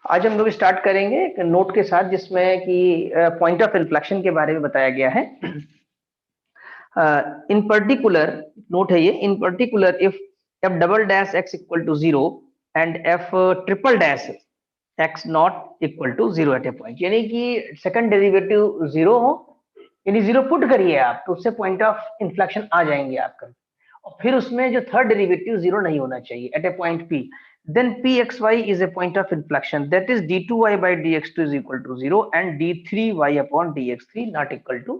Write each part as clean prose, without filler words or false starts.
आज हम लोग स्टार्ट करेंगे एक नोट के साथ जिसमें कि पॉइंट ऑफ इन्फ्लेक्शन के बारे में बताया गया है। इन पर्टिकुलर नोट है ये, in particular if f double dash x equal to zero and f triple dash x not equal to zero at a point, यानी कि सेकंड डेरिवेटिव जीरो हो, यानी जीरो पुट करिए आप तो उससे पॉइंट ऑफ इन्फ्लेक्शन आ जाएंगे आपका। और फिर उसमें जो थर्ड डेरिवेटिव जीरो नहीं होना चाहिए at a point P, then pxy is a point of inflection, that is d2y by dx2 is equal to 0 and d3y upon dx3 not equal to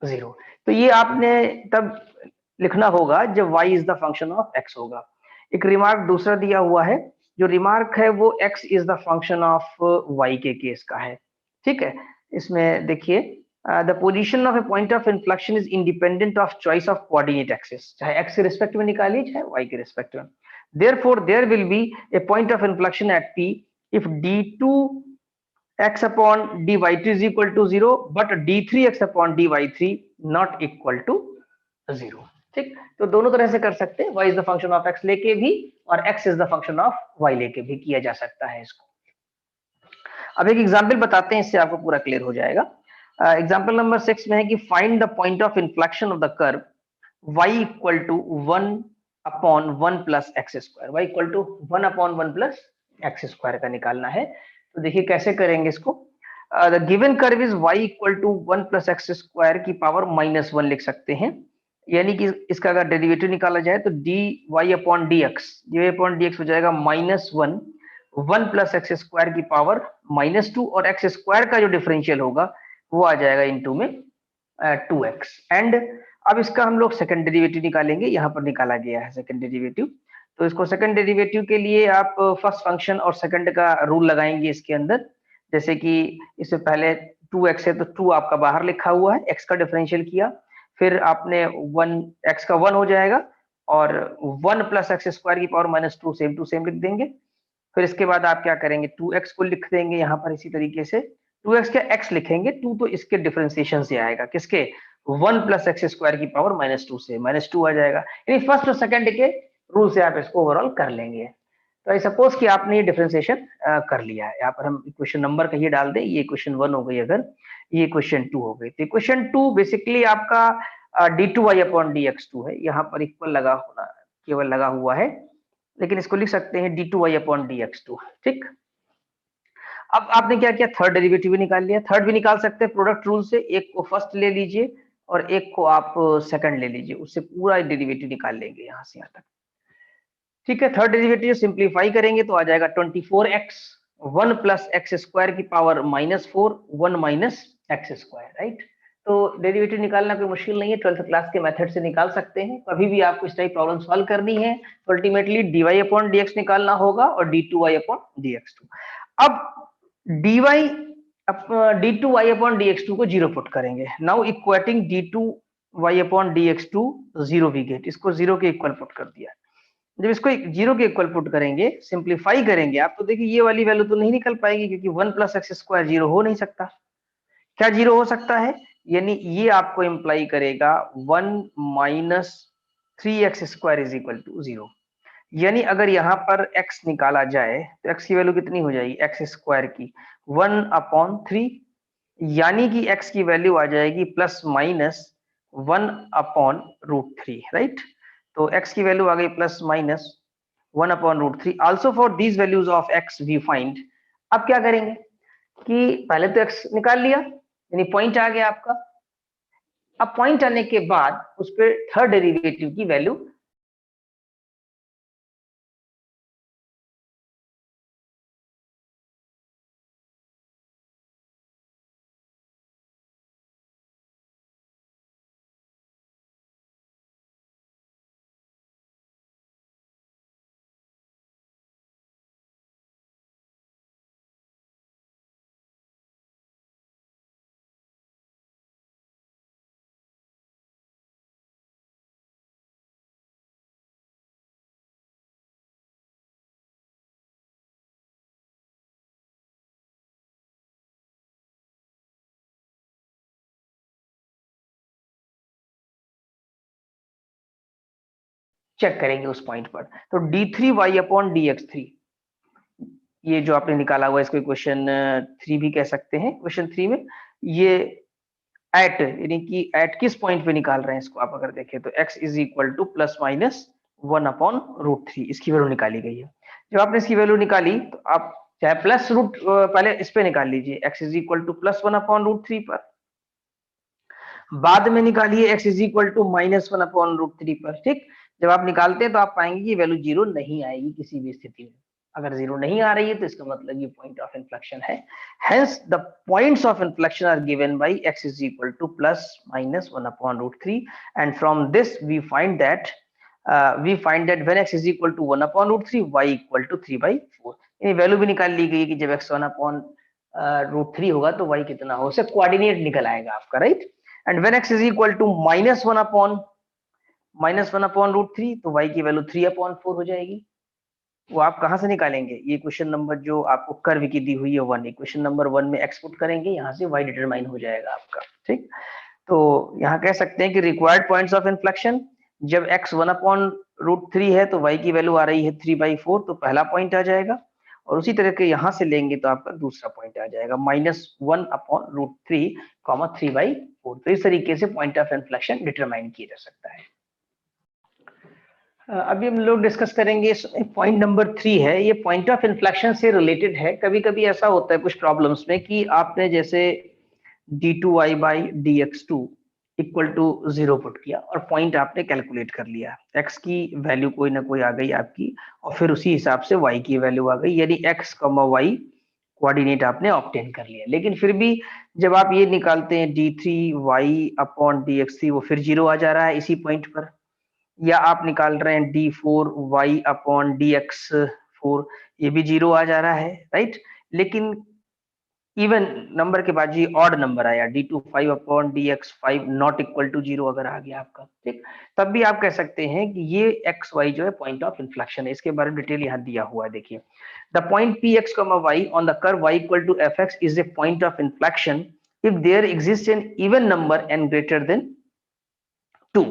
0। तो ये आपने तब लिखना होगा जब y is the function of x होगा। एक remark दूसरा दिया हुआ है, जो रिमार्क है वो x is the function of y के केस का है। ठीक है, इसमें देखिए the position of A point of inflection is independent of choice of coordinate axis, चाहे x के रिस्पेक्ट में निकालिए चाहे y के रिस्पेक्ट में। Therefore, there will be a point of inflection at P if d2x upon dy2 is equal to 0, but d3x upon dy3 not equal to 0। ठीक, तो दोनों तरह से कर सकते हैं, y is the function of x लेके भी और x is the function of y लेके भी किया जा सकता है इसको। अब एक एग्जाम्पल बताते हैं, इससे आपको पूरा क्लियर हो जाएगा। एग्जाम्पल नंबर 6 में है कि find the point of inflection of the curve y equal to 1 upon 1 plus x square, y equal to 1 upon 1 plus x square का निकालना है। तो देखिए कैसे करेंगे इसको। The given curve is y equal to 1 plus x square की power -1 लिख सकते हैं, यानी कि इसका अगर डेरिवेटिव निकाला जाए तो dy upon dx, dy upon dx हो जाएगा -1 1 प्लस एक्स स्क्वायर की पावर -2, और एक्स स्क्वायर का जो डिफरेंशियल होगा वो आ जाएगा इनटू में 2x। एंड अब इसका हम लोग सेकंड डेरिवेटिव निकालेंगे, यहाँ पर निकाला गया है सेकंड डेरिवेटिव। तो इसको सेकंड डेरिवेटिव के लिए आप फर्स्ट फंक्शन और सेकंड का रूल लगाएंगे इसके अंदर। जैसे कि इससे पहले 2x है तो 2 आपका बाहर लिखा हुआ है, x का डिफरेंशियल किया, फिर आपने 1 x का 1 हो जाएगा और 1 प्लस एक्स स्क्वायर की पावर -2 सेम टू सेम लिख देंगे। फिर इसके बाद आप क्या करेंगे, 2x को लिख देंगे यहाँ पर इसी तरीके से, 2x का x लिखेंगे, 2 तो इसके डिफरेंशिएशन से आएगा, किसके 1 प्लस एक्स स्क्वायर की पावर -2 से -2 आ जाएगा। यानी फर्स्ट और सेकंड के रूल से आप इसको ओवरऑल कर लेंगे। तो आई सपोज कि आपने ये डिफरेंशिएशन कर लिया है, यहाँ पर हम इक्वेशन नंबर कहिए डाल दें, ये इक्वेशन 1 हो गई, अगर ये इक्वेशन 2 हो गई, तो इक्वेशन 2 बेसिकली आपका d2y अपॉन dx2 है, यहाँ पर इक्वल लगा होना केवल लगा हुआ है, लेकिन इसको लिख सकते हैं d2y अपॉन dx2। ठीक, अब आपने क्या किया, थर्ड डेरिवेटिव भी निकाल लिया, थर्ड भी निकाल सकते हैं प्रोडक्ट रूल से, एक को फर्स्ट ले लीजिए और एक को आप सेकंड ले लीजिए, उससे पूरा डेरिवेटिव निकाल लेंगे यहाँ से यहाँ तक। ठीक है, थर्ड डेरिवेटिव सिंप्लीफाई करेंगे तो आ जाएगा 24x 1 प्लस एक्स स्क्वायर की power -4 1 minus x square, right. तो डेरिवेटिव निकालना कोई मुश्किल नहीं है, 12th क्लास के मेथड से निकाल सकते हैं। कभी भी आपको इस टाइप प्रॉब्लम सॉल्व करनी है तो अल्टीमेटली dy अपॉन dx निकालना होगा और d2y अपॉन dx2। अब dy d2y अपॉन dx2 को जीरो पुट करेंगे, now equating d2y upon dx2 zero we get, इसको जीरो के इक्वल पुट कर दिया। जब इसको जीरो के इक्वल पुट करेंगे, सिंप्लीफाई करेंगे आप, तो देखिए ये वाली वैल्यू तो नहीं निकल पाएगी क्योंकि 1 प्लस एक्स स्क्वायर जीरो हो नहीं सकता। क्या जीरो हो सकता है, यानी ये आपको इंप्लाई करेगा 1 minus 3x square is equal to 0। यानी अगर यहाँ पर x निकाला जाए तो x की वैल्यू कितनी हो जाएगी, एक्स स्क्वायर की 1 अपॉन 3, यानी कि x की वैल्यू आ जाएगी प्लस माइनस 1 अपॉन √3, राइट। तो x की वैल्यू आ गई plus minus 1 upon √3। Also for these values of x we find. अब क्या करेंगे कि पहले तो x निकाल लिया, यानी पॉइंट आ गया आपका। अब पॉइंट आने के बाद उस पर थर्ड डेरिवेटिव की वैल्यू चेक करेंगे उस पॉइंट पर। तो d3y अपॉन dx3, ये जो आपने निकाला हुआ इसको क्वेश्चन 3 भी कह सकते हैं। क्वेश्चन 3 में ये एट यानी कि एट किस पॉइंट पे निकाल रहे हैं इसको आप अगर देखें तो x is equal to plus minus 1/√3 इसकी वैल्यू निकाली गई है। जब आपने इसकी वैल्यू निकाली तो आप चाहे प्लस रूट पहले इस पे निकाल लीजिए, x is equal to plus 1/√3 पर, बाद में निकालिए x is equal to minus 1/√3 पर। ठीक, जब आप निकालते हैं तो आप पाएंगे कि वैल्यू जीरो नहीं आएगी किसी भी स्थिति में। अगर जीरो नहीं आ रही है तो इसका मतलब ये पॉइंट ऑफ इन्फ्लेक्शन है। Hence the points of inflection are given by x is equal to plus minus 1/√3 and from this we find that when x is equal to 1/√3 y equal to 3/4। ये value भी निकाल ली गई है कि जब x 1/√3 होगा तो y कितना हो, उससे कोऑर्डिनेट निकल आएगा आपका, right. And when x is equal to -1/√3 तो y की वैल्यू 3/4 हो जाएगी। वो आप कहां से निकालेंगे, ये क्वेश्चन नंबर जो आपको कर्व की दी हुई है 1, क्वेश्चन नंबर 1 में x पुट करेंगे, यहाँ से y डिटरमाइन हो जाएगा आपका। ठीक, तो यहाँ कह सकते हैं कि रिक्वायर्ड पॉइंट्स ऑफ इन्फ्लेक्शन, जब x 1/√3 है तो y की वैल्यू आ रही है 3/4, तो पहला पॉइंट आ जाएगा। और उसी तरह के यहाँ से लेंगे तो आपका दूसरा पॉइंट आ जाएगा -1/√3, 3/4। तो इस तरीके से पॉइंट ऑफ इन्फ्लेक्शन डिटरमाइन किया जा सकता है। अभी हम लोग डिस्कस करेंगे पॉइंट नंबर 3 है, ये पॉइंट ऑफ इन्फ्लेक्शन से रिलेटेड है। कभी कभी ऐसा होता है कुछ प्रॉब्लम्स में कि आपने जैसे d2y/dx2 इक्वल टू 0 पुट किया और पॉइंट आपने कैलकुलेट कर लिया, x की वैल्यू कोई ना कोई आ गई आपकी और फिर उसी हिसाब से y की वैल्यू आ गई, यानी x, y कोऑर्डिनेट आपने ऑब्टेन कर लिया। लेकिन फिर भी जब आप ये निकालते हैं d3y/dx3 वो फिर 0 आ जा रहा है इसी पॉइंट पर, या आप निकाल रहे हैं d4y/dx4 ये भी 0 आ जा रहा है, राइट। लेकिन इवन नंबर के बाद ये ऑड नंबर आया d25/dx5 नॉट इक्वल टू 0 अगर आ गया आपका, ठीक, तब भी आप कह सकते हैं कि ये एक्स वाई जो है पॉइंट ऑफ इन्फ्लेक्शन है। इसके बारे में डिटेल यहाँ दिया हुआ है, देखिए the point px, y on the curve y equal to fx is a point of inflection if there exist an even number n greater than 2,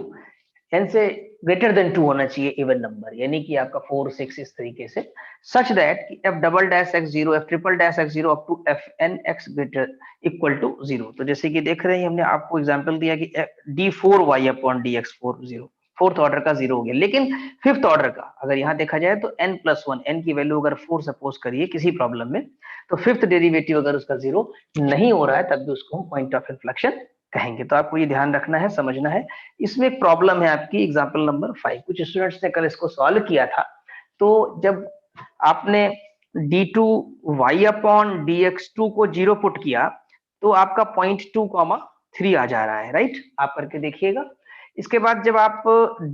n से ग्रेटर देन 2 होना चाहिए इवन नंबर, यानी कि आपका 4, 6 इस तरीके से, such that f double dash x0 f triple dash x0 up to fn x greater equal to 0। तो जैसे कि देख रहे हैं हमने आपको एग्जांपल दिया कि d4y/dx4 0, फोर्थ ऑर्डर का 0 हो गया। लेकिन फिफ्थ ऑर्डर का अगर यहाँ देखा जाए तो n+1, n की वैल्यू अगर 4 सपोज करिए किसी प्रॉब्लम में, तो फिफ्थ डेरिवेटिव अगर उसका 0 नहीं हो रहा है तब भी उसको हम पॉइंट ऑफ इन्फ्लेक्शन कहेंगे। तो आपको ये ध्यान रखना है, समझना है। इसमें एक प्रॉब्लम है आपकी एग्जांपल नंबर 5, कुछ स्टूडेंट्स ने कल इसको सॉल्व किया था। तो जब आपने d2y/dx2 को 0 पुट किया तो आपका पॉइंट 2,3 आ जा रहा है, राइट। आप करके देखिएगा। इसके बाद जब आप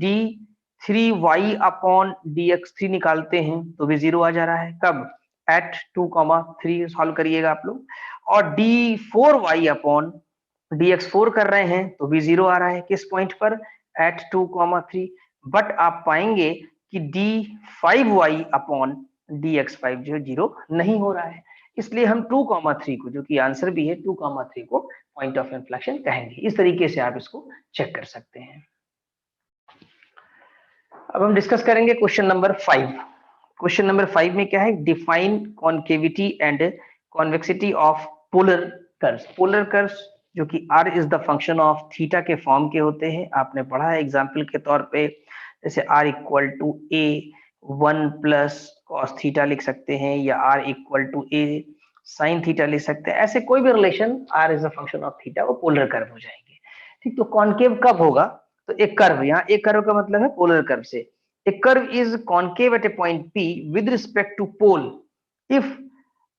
d3y/dx3 निकालते हैं तो भी 0 आ जा रहा है, कब, एट 2,3 सॉल्व करिएगा आप लोग। और d4y/dx4 कर रहे हैं तो भी 0 आ रहा है, किस पॉइंट पर, एट 2,3। बट आप पाएंगे कि d5y/dx5 जो है 0 नहीं हो रहा है, इसलिए हम 2,3 को, जो कि आंसर भी है 2,3 को पॉइंट ऑफ इन्फ्लेक्शन कहेंगे। इस तरीके से आप इसको चेक कर सकते हैं। अब हम डिस्कस करेंगे क्वेश्चन नंबर 5। क्वेश्चन नंबर 5 में क्या है, define concavity and convexity of polar curves. Polar curves जो कि r is the function of theta के फॉर्म के होते हैं, आपने पढ़ा है एग्जांपल के तौर पे, जैसे r equal to a 1 plus cos theta लिख सकते हैं, या r equal to a sin theta लिख सकते हैं। ऐसे कोई भी relation r is the function of theta वो पोलर कर्व हो जाएंगे, ठीक। तो कॉन्केव कब होगा, तो एक कर्व, यहाँ एक कर्व का मतलब है पोलर कर्व से, a curve is concave at a point P with respect to pole if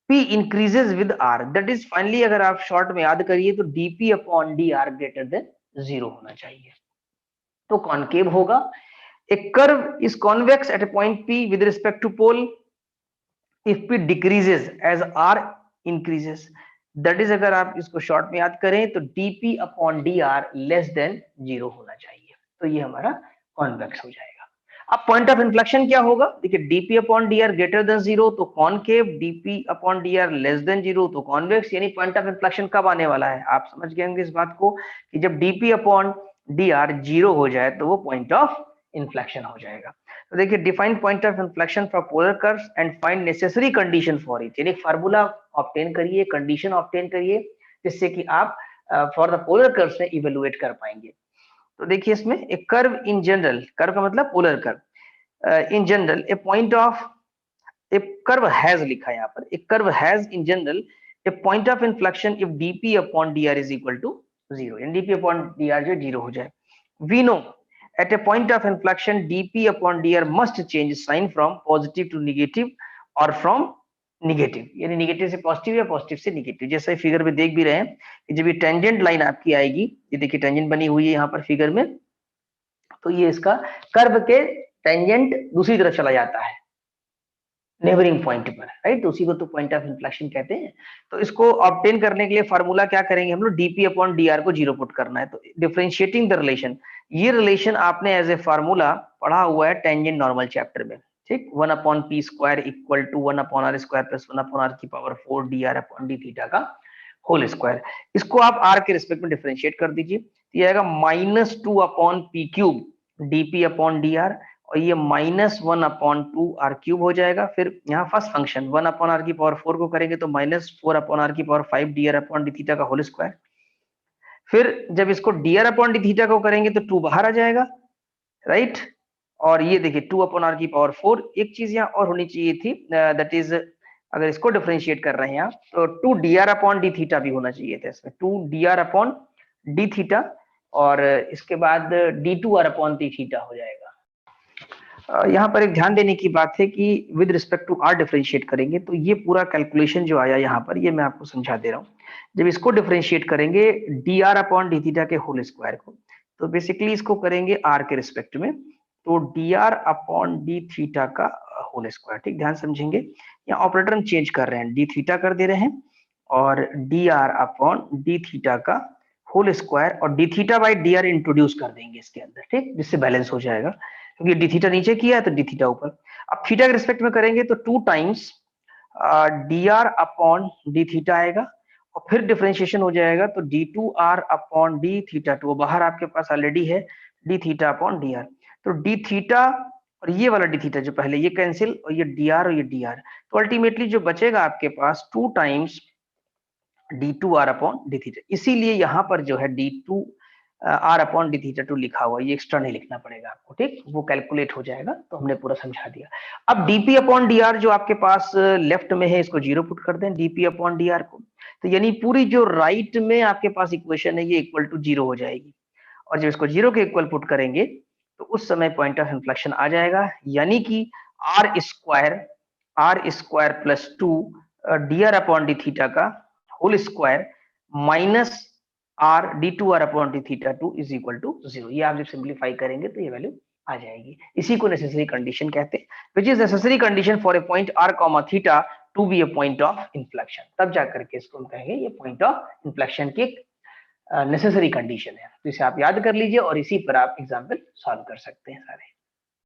P increases with R, that is finally अगर आप शॉर्ट में याद करिए तो dp/dr greater than 0 होना चाहिए, तो कॉन्केव होगा। a curve is convex at a point P with respect to pole if P decreases as R increases, that is अगर आप इसको शॉर्ट में याद करें तो dp/dr लेस देन 0 होना चाहिए, तो ये हमारा कॉन्वेक्स हो जाएगा। अब पॉइंट ऑफ इन्फ्लेक्शन क्या होगा, देखिए dp/dr ग्रेटर देन 0 तो कॉनकेव, dp/dr लेस देन 0 तो कॉन्वेक्स, यानी पॉइंट ऑफ इन्फ्लेक्शन कब आने वाला है, आप समझ गए होंगे इस बात को कि जब dp/dr 0 हो जाए तो वो पॉइंट ऑफ इन्फ्लेक्शन हो जाएगा। तो देखिए define point of inflection for polar curves and find necessary condition for it, यानी फार्मूला ऑब्टेन करिए, कंडीशन ऑब्टेन करिए जिससे कि आप फॉर द पोलर कर्व्स में इवेलुएट कर पाएंगे। तो देखिए इसमें एक कर्व इन जनरल, कर्व का मतलब polar curve, in general a point of a curve has लिखा है यहाँ पर, एक curve has in general a point of inflection if dp upon dr is equal to 0, यानी dp अपॉन dr जो 0 हो जाए। We know at a point of inflection dp upon dr must change sign from positive to negative or from negative, यानी negative से positive या positive से negative. जैसे figure में देख भी रहे हैं कि जब ये टेंजेंट लाइन आपकी आएगी, ये देखिए टेंजेंट बनी हुई है यहाँ पर फिगर में, तो ये इसका कर्व के टेंजेंट दूसरी तरफ चला जाता है नेबरिंग पॉइंट पर, राइट, उसी को तो पॉइंट ऑफ इन्फ्लेक्शन कहते हैं। तो इसको ऑब्टेन करने के लिए फार्मूला क्या करेंगे हम लोग, dp अपॉन dr को 0 पुट करना है। तो डिफरेंशिएटिंग द रिलेशन, ये रिलेशन आपने एज ए फार्मूला पढ़ा हुआ है टेंजेंट नॉर्मल चैप्टर में, ठीक, 1 upon p square equal to 1 upon r square plus 1 upon r की power 4 dr upon d theta का होल स्क्वायर। इसको आप r के रिस्पेक्ट में डिफरेंशिएट कर दीजिए, ये आएगा -2 upon P cube dp upon dr, और ये -1 अपॉन 2 आर क्यूब हो जाएगा। फिर यहाँ फर्स्ट फंक्शन 1 अपॉन आर की पावर 4 को करेंगे तो -4 अपॉन आर की power 5 dr upon d theta का होल स्क्वायर। फिर जब इसको dr अपॉन डी थीटा को करेंगे तो 2 बाहर आ जाएगा, राइट, और ये देखिए 2 अपॉन आर की पावर 4। एक चीज यहाँ और होनी चाहिए थी, दैट इज अगर इसको डिफरेंशिएट कर रहे हैं आप तो 2 dr अपॉन डी थीटा भी होना चाहिए था इसमें, 2 dr अपॉन डी थीटा, और इसके बाद d2r अपॉन डी थीटा हो जाएगा। यहाँ पर एक ध्यान देने की बात है कि with respect to R differentiate करेंगे तो ये पूरा कैलकुलेशन जो आया यहाँ पर, ये मैं आपको समझा दे रहा हूँ। जब इसको डिफरेंशिएट करेंगे dr अपॉन डी थीटा के होल स्क्वायर को, तो बेसिकली इसको करेंगे r के रिस्पेक्ट में, तो dr अपॉन डी थीटा का होल स्क्वायर, ठीक, ध्यान समझेंगे, यहाँ ऑपरेटर हम चेंज कर रहे हैं, डी थीटा कर दे रहे हैं और dr अपॉन डी थीटा का होल स्क्वायर, और D theta by dr introduce कर देंगे इसके अंदर, ठीक, जिससे बैलेंस हो जाएगा, क्योंकि डी थीटा नीचे किया है तो डी थीटा ऊपर। अब थीटा के रिस्पेक्ट में करेंगे तो 2 times dr upon d theta आएगा, और फिर डिफरेंशिएशन हो जाएगा तो d2r अपॉन डी थीटा 2, बाहर आपके पास ऑलरेडी है डी थीटा अपॉन dr, तो डी थीटा और ये वाला डी थीटा जो पहले ये कैंसिल, और ये dr और ये dr, तो अल्टीमेटली जो बचेगा आपके पास 2 times d2r upon d theta. इसीलिए यहाँ पर जो है d2 r upon d theta 2 लिखा हुआ है, ये एक्स्ट्रा नहीं लिखना पड़ेगा आपको, ठीक, वो कैलकुलेट हो जाएगा, तो हमने पूरा समझा दिया। अब dp अपॉन dr जो आपके पास लेफ्ट में है, इसको 0 पुट कर दें dp अपॉन dr को, तो यानी पूरी जो राइट में आपके पास इक्वेशन है ये इक्वल टू 0 हो जाएगी, और जब इसको 0 के इक्वल पुट करेंगे तो उस समय पॉइंट ऑफ इन्फ्लेक्शन आ जाएगा, यानी कि r square plus 2 dr upon d theta का whole square minus r d2r upon d theta 2 is equal to 0। ये आप जब सिंप्लीफाई करेंगे तो ये वैल्यू आ जाएगी। इसी को नेसेसरी कंडीशन कहते हैं, which is necessary condition for a point r comma theta to be a point of inflection. तब जाकर के इसको हम कहेंगे ये पॉइंट ऑफ इन्फ्लेक्शन की नेसेसरी कंडीशन है। तो इसे आप याद कर लीजिए और इसी पर आप एग्जाम्पल सॉल्व कर सकते हैं सारे।